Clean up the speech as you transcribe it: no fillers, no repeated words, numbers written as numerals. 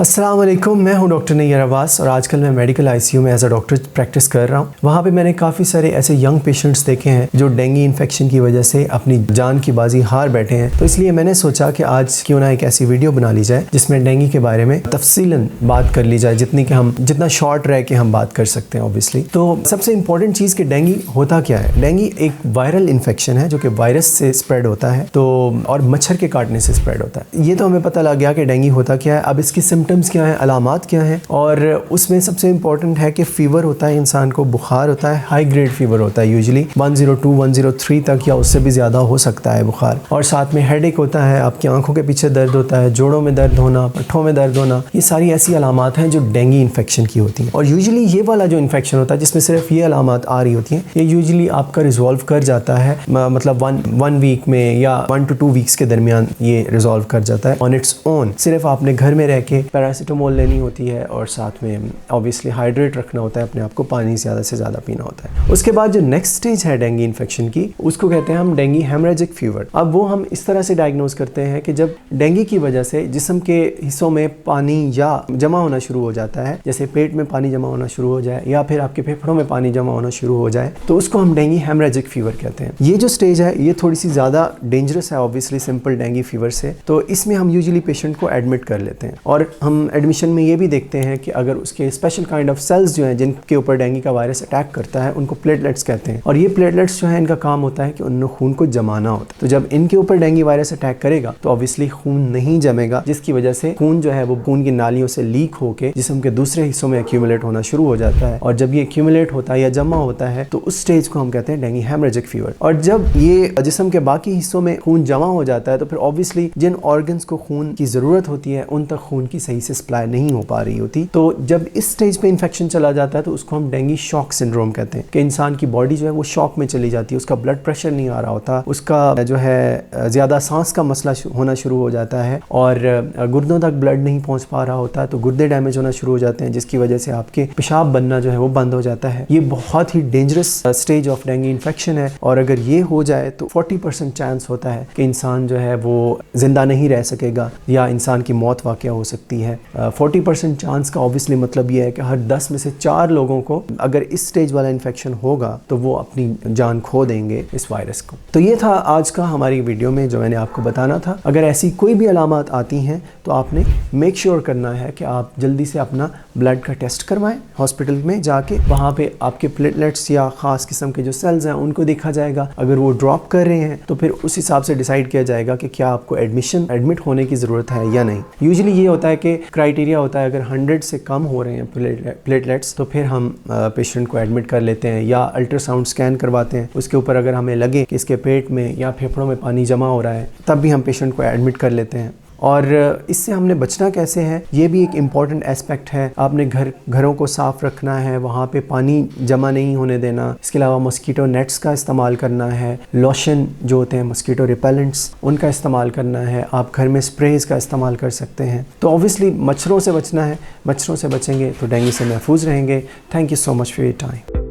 अस्सलाम वालेकुम, मैं हूं डॉक्टर नैयर अब्बास और आजकल मैं मेडिकल आईसीयू में एज अ डॉक्टर प्रैक्टिस कर रहा हूं। वहां पे मैंने काफ़ी सारे ऐसे यंग पेशेंट्स देखे हैं जो डेंगू इन्फेक्शन की वजह से अपनी जान की बाजी हार बैठे हैं। तो इसलिए मैंने सोचा कि आज क्यों ना एक ऐसी वीडियो बना ली जाए जिसमें डेंगू के बारे में तफसीलन बात कर ली जाए, जितना शॉर्ट रह के हम बात कर सकते हैं ऑब्वियसली। तो सबसे इंपॉर्टेंट चीज़ कि डेंगू होता क्या है। डेंगू एक वायरल इन्फेक्शन है जो कि वायरस से स्प्रेड होता है और मच्छर के काटने से स्प्रेड होता है। ये तो हमें पता लग गया कि डेंगू होता क्या है। अब इसकी सिम्टम्स क्या है, अलामात क्या है, और उसमें सबसे इंपॉर्टेंट है कि फीवर होता है, इंसान को बुखार होता है, हाई ग्रेड फीवर होता है, यूजुअली 102 103 तक या उससे भी ज़्यादा हो सकता है बुखार। और साथ में हेडेक होता है, आपकी आंखों के पीछे दर्द होता है, जोड़ों में दर्द होना, पट्ठों में दर्द होना। ये सारी ऐसी अलामात हैं जो डेंगू इन्फेक्शन की होती हैं। और यूजुअली ये वाला जो इन्फेक्शन होता है जिसमें सिर्फ ये अलामात आ रही होती हैं, ये यूजुअली आपका रिजॉल्व कर जाता है, मतलब वन वीक में या 1 to 2 वीक्स के दरमियान ये रिजॉल्व कर जाता है ऑन इट्स ओन। सिर्फ आपने घर में रह के पैरासीटामोल लेनी होती है और साथ में ऑब्वियसली हाइड्रेट रखना होता है, अपने आप को पानी ज़्यादा से ज़्यादा पीना होता है। उसके बाद जो नेक्स्ट स्टेज है डेंगू इन्फेक्शन की, उसको कहते हैं हम डेंगू हेमरेजिक फीवर। अब वो हम इस तरह से डायग्नोज करते हैं कि जब डेंगू की वजह से जिस्म के हिस्सों में पानी या जमा होना शुरू हो जाता है, जैसे पेट में पानी जमा होना शुरू हो जाए या फिर आपके फेफड़ों में पानी जमा होना शुरू हो जाए, तो उसको हम डेंगू हेमरेजिक फीवर कहते हैं। ये जो स्टेज है ये थोड़ी सी ज़्यादा डेंजरस है ऑब्वियसली सिंपल डेंगू फीवर से। तो इसमें हम यूजुअली पेशेंट को एडमिट कर लेते हैं और हम एडमिशन में ये भी देखते हैं कि अगर उसके स्पेशल काइंड ऑफ सेल्स जो हैं जिनके ऊपर डेंगू का वायरस अटैक करता है उनको प्लेटलेट्स कहते हैं। और ये प्लेटलेट्स जो है इनका काम होता है कि उन्हें खून को जमाना होता है। तो जब इनके ऊपर डेंगू वायरस अटैक करेगा तो ऑब्वियसली खून नहीं जमेगा, जिसकी वजह से खून जो है वो खून की नालियों से लीक होकर जिस्म के दूसरे हिस्सों में एक्यूमुलेट होना शुरू हो जाता है। और जब ये एक्यूमुलेट होता है या जमा होता है तो उस स्टेज को हम कहते हैं डेंगू हेमरेजिक फीवर। और जब ये जिस्म के बाकी हिस्सों में खून जमा हो जाता है तो फिर ऑब्वियसली जिन ऑर्गन्स को खून की जरूरत होती है उन तक खून की सही से सप्लाई नहीं हो पा रही होती। तो जब इस स्टेज पे इन्फेक्शन चला जाता है तो उसको हम डेंगू शॉक सिंड्रोम कहते हैं कि इंसान की बॉडी जो है वो शॉक में चली जाती है, उसका ब्लड प्रेशर नहीं आ रहा होता, उसका जो है ज़्यादा सांस का मसला होना शुरू हो जाता है और गुर्दों तक ब्लड नहीं पहुंच पा रहा होता, तो गुर्दे डैमेज होना शुरू हो जाते हैं, जिसकी वजह से आपके पेशाब बनना जो है वो बंद हो जाता है। ये बहुत ही dangerous stage of dengue infection है और अगर ये हो जाए तो 40% चांस होता है कि इंसान जो है वो जिंदा नहीं रह सकेगा या इंसान की मौत वाक़या हो सकती है। 40% चांस का ऑब्वियसली मतलब ये है कि हर 10 में से 4 लोगों को अगर इस स्टेज वाला इन्फेक्शन होगा तो वो अपनी जान खो देंगे इस वायरस को। तो ये था आज का हमारी वीडियो में जो मैंने आपको बताना था। अगर ऐसी कोई भी अलामात आती हैं तो आपने मेक श्योर करना है कि आप जल्दी से अपना ब्लड का टेस्ट करवाएं हॉस्पिटल में जाके। वहाँ पे आपके प्लेटलेट्स या ख़ास किस्म के जो सेल्स हैं उनको देखा जाएगा। अगर वो ड्रॉप कर रहे हैं तो फिर उस हिसाब से डिसाइड किया जाएगा कि क्या आपको एडमिट होने की ज़रूरत है या नहीं। यूजुअली ये होता है कि क्राइटेरिया होता है अगर 100 से कम हो रहे हैं प्लेटलेट्स तो फिर हम पेशेंट को एडमिट कर लेते हैं या अल्ट्रासाउंड स्कैन करवाते हैं। उसके ऊपर अगर हमें लगे कि इसके पेट में या फेफड़ों में पानी जमा हो रहा है तब भी हम पेशेंट को एडमिट कर लेते हैं। और इससे हमने बचना कैसे है ये भी एक इम्पॉर्टेंट एस्पेक्ट है। आपने घरों को साफ़ रखना है, वहाँ पे पानी जमा नहीं होने देना। इसके अलावा मस्कीटो नेट्स का इस्तेमाल करना है, लोशन जो होते हैं मस्कीटो रिपेलेंट्स उनका इस्तेमाल करना है। आप घर में स्प्रेज का इस्तेमाल कर सकते हैं। तो ऑब्वियसली मच्छरों से बचना है, मच्छरों से बचेंगे तो डेंगू से महफूज रहेंगे। Thank you so much for your time.